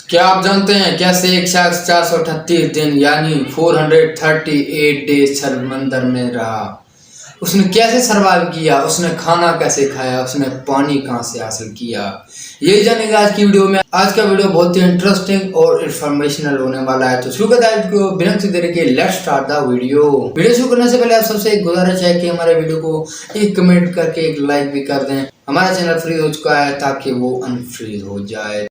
क्या आप जानते हैं कैसे एक शख्स 438 दिन यानी 438 डेज समंदर में रहा। उसने कैसे सरवाइव किया, उसने खाना कैसे खाया, उसने पानी कहाँ से हासिल किया, यही जानेंगे आज की वीडियो में। आज का वीडियो बहुत ही इंटरेस्टिंग और इंफॉर्मेशनल होने वाला है, तो शुरू करते हैं वीडियो बिना किसी देरी के। लेट्स स्टार्ट द वीडियो शुरू करने से पहले आप सबसे एक गुजारिश है कि हमारे वीडियो को एक कमेंट करके एक लाइक भी कर दें। हमारा चैनल फ्रीज हो चुका है ताकि वो अनफ्रीज हो जाए।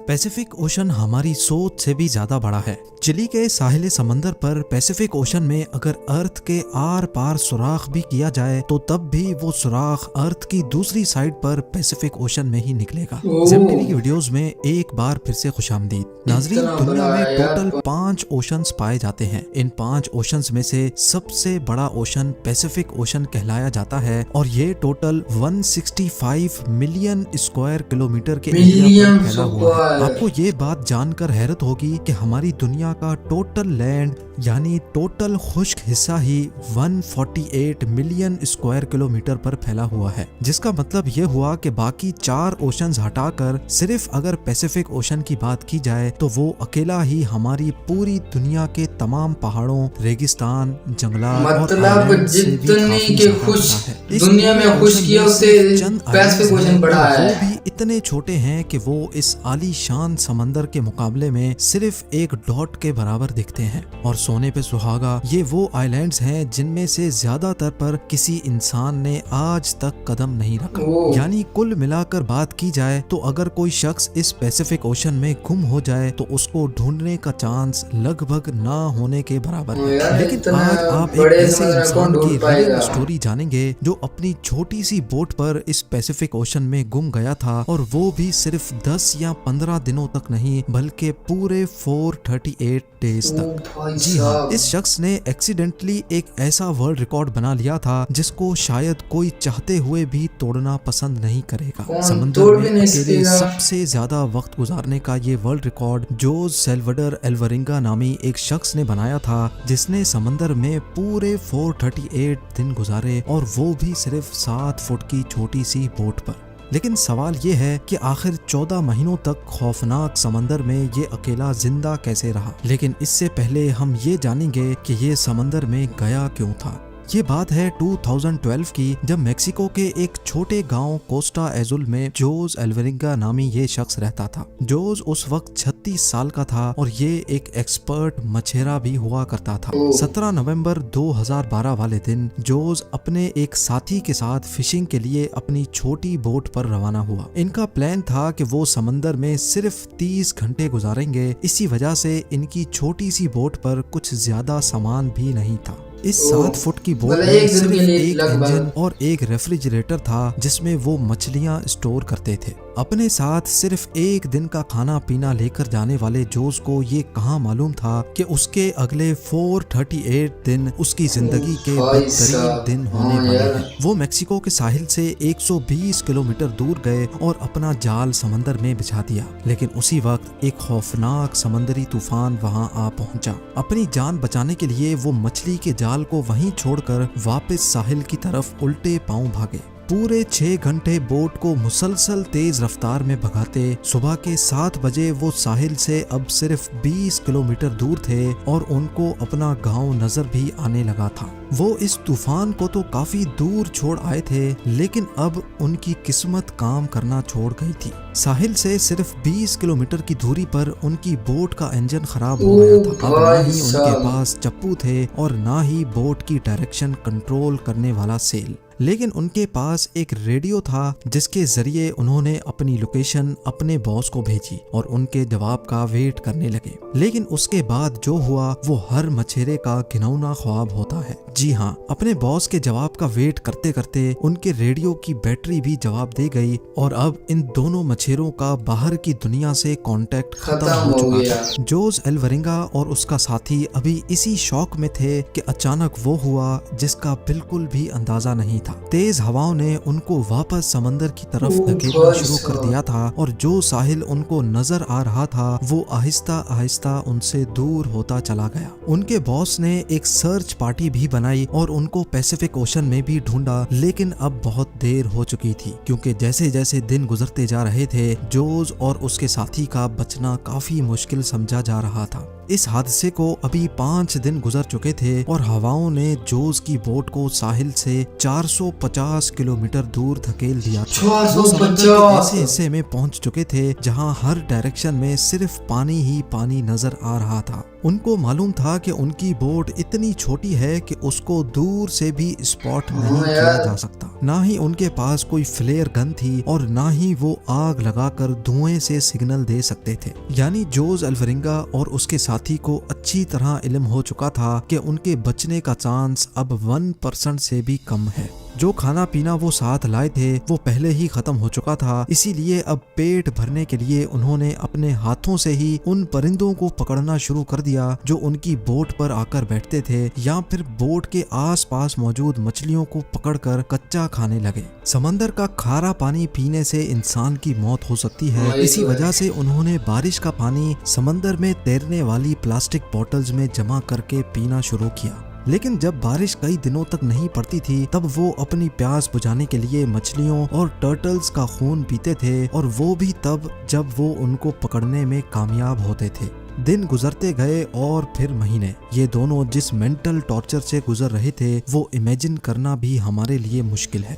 पैसिफिक ओशन हमारी सोच से भी ज्यादा बड़ा है। चिली के साहिल समंदर पर पैसिफिक ओशन में अगर अर्थ के आर पार सुराख भी किया जाए तो तब भी वो सुराख अर्थ की दूसरी साइड पर पैसिफिक ओशन में ही निकलेगा। जिम टीवी की वीडियोस में एक बार फिर से खुशामदीद। नाजरीन, दुनिया में टोटल 5 ओशंस पाए जाते हैं। इन 5 ओशंस में से सबसे बड़ा ओशन पैसिफिक ओशन कहलाया जाता है और ये टोटल 165 मिलियन स्क्वायर किलोमीटर के एरिया पर फैला हुआ है। आपको ये बात जानकर हैरत होगी कि हमारी दुनिया का टोटल लैंड यानी टोटल खुश्क हिस्सा ही 148 मिलियन स्क्वायर किलोमीटर पर फैला हुआ है, जिसका मतलब ये हुआ कि बाकी 4 ओशंस हटाकर सिर्फ अगर पैसिफिक ओशन की बात की जाए तो वो अकेला ही हमारी पूरी दुनिया के तमाम पहाड़ों, रेगिस्तान, जंगलात मतलब जितनी के खुश दुनिया में खुशकियों से पैसिफिक ओशन बड़ा है। वो भी इतने छोटे हैं कि वो इस आलीशान समंदर के मुकाबले में सिर्फ एक डॉट के बराबर दिखते हैं। और सोने पे सुहागा ये वो आइलैंड्स हैं जिनमें से ज्यादातर पर किसी इंसान ने आज तक कदम नहीं रखा। यानी कुल मिलाकर बात की जाए तो अगर कोई शख्स इस पैसिफिक ओशन में गुम हो जाए तो उसको ढूंढने का चांस लगभग ना होने के बराबर है। लेकिन आज आप एक ऐसे इंसान की रियल स्टोरी जानेंगे जो अपनी छोटी सी बोट पर इस पैसिफिक ओशन में गुम गया था, और वो भी सिर्फ 10 या 15 दिनों तक नहीं बल्कि पूरे 438 डेज तक। जी हाँ, इस शख्स ने एक्सीडेंटली एक ऐसा वर्ल्ड रिकॉर्ड बना लिया था जिसको शायद कोई चाहते हुए भी तोड़ना पसंद नहीं करेगा। समंदर में अकेले सबसे ज्यादा वक्त गुजारने का ये वर्ल्ड रिकॉर्ड जोज सेल्वडर एल्वरिंगा नामी एक शख्स ने बनाया था, जिसने समंदर में पूरे 438 दिन गुजारे और वो भी सिर्फ 7 फुट की छोटी सी बोट पर। लेकिन सवाल ये है कि आखिर 14 महीनों तक खौफनाक समंदर में ये अकेला जिंदा कैसे रहा। लेकिन इससे पहले हम ये जानेंगे कि ये समंदर में गया क्यों था। ये बात है 2012 की, जब मेक्सिको के एक छोटे गांव कोस्टा एजुल में जोज एल्वरिंगा नामी ये शख्स रहता था। जोज उस वक्त 36 साल का था और ये एक एक्सपर्ट मछेरा भी हुआ करता था। 17 नवंबर 2012 वाले दिन जोज अपने एक साथी के साथ फिशिंग के लिए अपनी छोटी बोट पर रवाना हुआ। इनका प्लान था कि वो समंदर में सिर्फ 30 घंटे गुजारेंगे। इसी वजह से इनकी छोटी सी बोट पर कुछ ज्यादा सामान भी नहीं था। इस 7 फुट की बोट में सिर्फ एक इंजन और एक रेफ्रिजरेटर था जिसमें वो मछलियां स्टोर करते थे। अपने साथ सिर्फ एक दिन का खाना पीना लेकर जाने वाले जोज को ये कहाँ मालूम था कि उसके अगले 438 दिन उसकी जिंदगी के बदतरीन दिन होने वाले हैं। वो मेक्सिको के साहिल से 120 किलोमीटर दूर गए और अपना जाल समंदर में बिछा दिया। लेकिन उसी वक्त एक खौफनाक समंदरी तूफान वहां आ पहुंचा। अपनी जान बचाने के लिए वो मछली के जाल को वहीं छोड़कर वापस साहिल की तरफ उल्टे पांव भागे। पूरे 6 घंटे बोट को मुसलसल तेज रफ्तार में भगाते सुबह के 7 बजे वो साहिल से अब सिर्फ 20 किलोमीटर दूर थे और उनको अपना गांव नजर भी आने लगा था। वो इस तूफान को तो काफी दूर छोड़ आए थे, लेकिन अब उनकी किस्मत काम करना छोड़ गई थी। साहिल से सिर्फ 20 किलोमीटर की दूरी पर उनकी बोट का इंजन खराब हो गया था। अब ना ही उनके पास चप्पू थे और ना ही बोट की डायरेक्शन कंट्रोल करने वाला सेल, लेकिन उनके पास एक रेडियो था जिसके जरिए उन्होंने अपनी लोकेशन अपने बॉस को भेजी और उनके जवाब का वेट करने लगे। लेकिन उसके बाद जो हुआ वो हर मछेरे का घिनौना ख्वाब होता है। जी हाँ, अपने बॉस के जवाब का वेट करते करते उनके रेडियो की बैटरी भी जवाब दे गई और अब इन दोनों मछेरों का बाहर की दुनिया से कांटेक्ट खत्म हो चुका था। जोज एल्वरिंगा और उसका साथी अभी इसी शौक में थे कि अचानक वो हुआ जिसका बिल्कुल भी अंदाजा नहीं था। तेज हवाओं ने उनको वापस समंदर की तरफ ओ धकेलना भाई शुरू कर साहब। दिया था और जो साहिल उनको नजर आ रहा था वो आहिस्ता आहिस्ता उनसे दूर होता चला गया। उनके बॉस ने एक सर्च पार्टी भी बनाई और उनको पैसिफिक ओशन में भी ढूंढा, लेकिन अब बहुत देर हो चुकी थी क्योंकि जैसे जैसे दिन गुजरते जा रहे थे जोज और उसके साथी का बचना काफी मुश्किल समझा जा रहा था। इस हादसे को अभी 5 दिन गुजर चुके थे और हवाओं ने जोज की बोट को साहिल से 450 किलोमीटर दूर धकेल दिया था। वो समंदर के ऐसे हिस्से में पहुंच चुके थे जहां हर डायरेक्शन में सिर्फ पानी ही पानी नजर आ रहा था। उनको मालूम था कि उनकी बोट इतनी छोटी है कि उसको दूर से भी स्पॉट नहीं किया जा सकता। ना ही उनके पास कोई फ्लेयर गन थी और ना ही वो आग लगाकर धुएं से सिग्नल दे सकते थे। यानी जोज अल्वरिंगा और उसके साथी को अच्छी तरह इल्म हो चुका था कि उनके बचने का चांस अब 1% से भी कम है। जो खाना पीना वो साथ लाए थे वो पहले ही खत्म हो चुका था, इसीलिए अब पेट भरने के लिए उन्होंने अपने हाथों से ही उन परिंदों को पकड़ना शुरू कर दिया जो उनकी बोट पर आकर बैठते थे या फिर बोट के आसपास मौजूद मछलियों को पकड़कर कच्चा खाने लगे। समंदर का खारा पानी पीने से इंसान की मौत हो सकती है, इसी वजह से उन्होंने बारिश का पानी समंदर में तैरने वाली प्लास्टिक बॉटल्स में जमा करके पीना शुरू किया। लेकिन जब बारिश कई दिनों तक नहीं पड़ती थी तब वो अपनी प्यास बुझाने के लिए मछलियों और टर्टल्स का खून पीते थे, और वो भी तब जब वो उनको पकड़ने में कामयाब होते थे। दिन गुजरते गए और फिर महीने। ये दोनों जिस मेंटल टॉर्चर से गुजर रहे थे वो इमेजिन करना भी हमारे लिए मुश्किल है।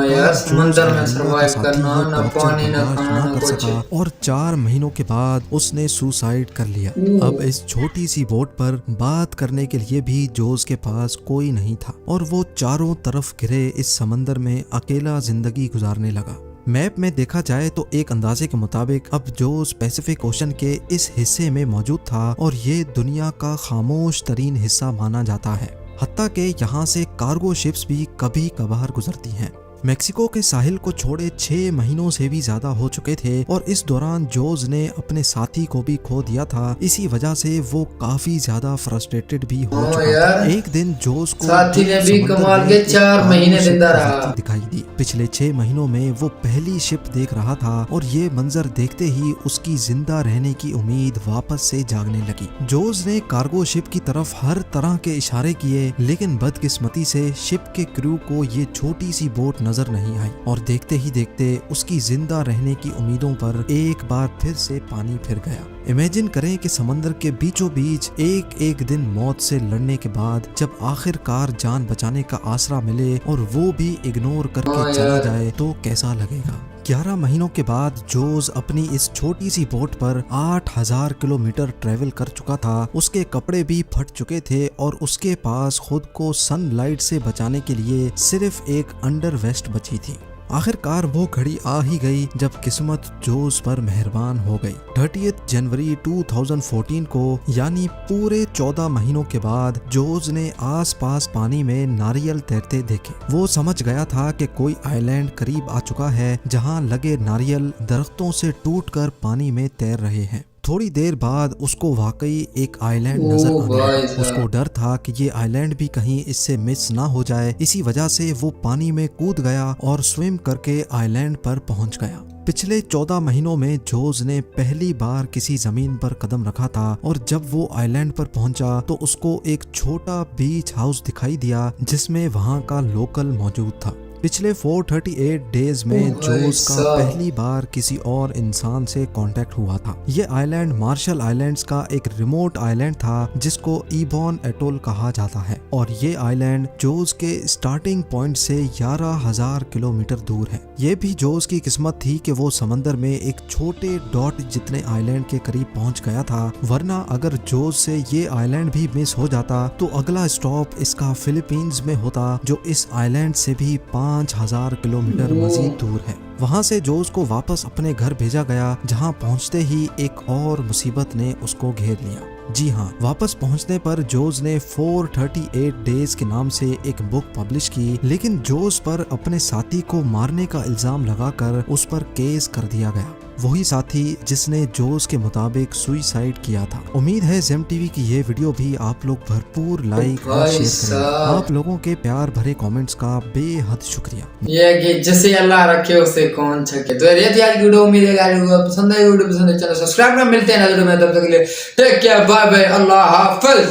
यार समंदर में सर्वाइव करना, ना पानी ना खाना ना कुछ। और 4 महीनों के बाद उसने सुसाइड कर लिया। अब इस छोटी सी बोट पर बात करने के लिए भी जोज के पास कोई नहीं था और वो चारों तरफ घिरे इस समंदर में अकेला जिंदगी गुजारने लगा। मैप में देखा जाए तो एक अंदाजे के मुताबिक अब जोज पैसिफिक ओशन के इस हिस्से में मौजूद था और ये दुनिया का खामोश तरीन हिस्सा माना जाता है। हत्ता के यहाँ से कार्गो शिप्स भी कभी कभार गुजरती हैं। मेक्सिको के साहिल को छोड़े 6 महीनों से भी ज्यादा हो चुके थे और इस दौरान जोज ने अपने साथी को भी खो दिया था। इसी वजह से वो काफी ज्यादा फ्रस्ट्रेटेड भी हो चुका था। एक दिन जोज को साथी ने भी कमाल के 4 महीने जिंदा रहा दिखाई दी। पिछले 6 महीनों में वो पहली शिप देख रहा था और ये मंजर देखते ही उसकी जिंदा रहने की उम्मीद वापस से जागने लगी। जोज ने कार्गो शिप की तरफ हर तरह के इशारे किए, लेकिन बदकिस्मती से शिप के क्रू को ये छोटी सी बोट नजर नहीं आई और देखते ही देखते उसकी जिंदा रहने की उम्मीदों पर एक बार फिर से पानी फिर गया। इमेजिन करें कि समंदर के बीचों बीच एक एक दिन मौत से लड़ने के बाद जब आखिरकार जान बचाने का आसरा मिले और वो भी इग्नोर करके चला जाए तो कैसा लगेगा। 11 महीनों के बाद जोज अपनी इस छोटी सी बोट पर 8000 किलोमीटर ट्रेवल कर चुका था। उसके कपड़े भी फट चुके थे और उसके पास खुद को सनलाइट से बचाने के लिए सिर्फ एक अंडर वेस्ट बची थी। आखिरकार वो घड़ी आ ही गई जब किस्मत जोज पर मेहरबान हो गई। 30 जनवरी 2014 को यानी पूरे 14 महीनों के बाद जोज ने आसपास पानी में नारियल तैरते देखे। वो समझ गया था कि कोई आइलैंड करीब आ चुका है जहां लगे नारियल दरख्तों से टूटकर पानी में तैर रहे हैं। थोड़ी देर बाद उसको वाकई एक आइलैंड नजर आ गया। उसको डर था कि ये आइलैंड भी कहीं इससे मिस ना हो जाए, इसी वजह से वो पानी में कूद गया और स्विम करके आइलैंड पर पहुंच गया। पिछले 14 महीनों में जोज ने पहली बार किसी जमीन पर कदम रखा था और जब वो आइलैंड पर पहुंचा तो उसको एक छोटा बीच हाउस दिखाई दिया जिसमें वहां का लोकल मौजूद था। पिछले 438 डेज में जोज का पहली बार किसी और इंसान से कांटेक्ट हुआ था। ये आइलैंड मार्शल आइलैंड्स का एक रिमोट आइलैंड था जिसको इबॉन एटोल कहा जाता है और ये आइलैंड जोज के स्टार्टिंग पॉइंट से 11,000 किलोमीटर दूर है। ये भी जोज की किस्मत थी कि वो समंदर में एक छोटे डॉट जितने आइलैंड के करीब पहुंच गया था, वरना अगर जोज से ये आइलैंड भी मिस हो जाता तो अगला स्टॉप इसका फिलीपींस में होता जो इस आइलैंड से भी 5,000 किलोमीटर मजीद दूर है। वहां से जोज को वापस अपने घर भेजा गया जहां पहुंचते ही एक और मुसीबत ने उसको घेर लिया। जी हाँ, वापस पहुंचने पर जोज ने 438 डेज के नाम से एक बुक पब्लिश की, लेकिन जोज पर अपने साथी को मारने का इल्जाम लगाकर उस पर केस कर दिया गया। वही साथी जिसने जोश के मुताबिक सुसाइड किया था। उम्मीद है जेम टीवी की ये वीडियो भी आप लोग भरपूर लाइक और शेयर करेंगे। आप लोगों के प्यार भरे कमेंट्स का बेहद शुक्रिया। ये कि जिसे अल्लाह रखे उसे कौन छके। तो ये थी आज की वीडियो। उम्मीद है वीडियो पसंद आई। वीडियो पसंद है चैनल सब्सक्राइब कर। मिलते हैं अगले वीडियो में, तब तक के लिए टेक केयर, बाय बाय, अल्लाह हाफिज।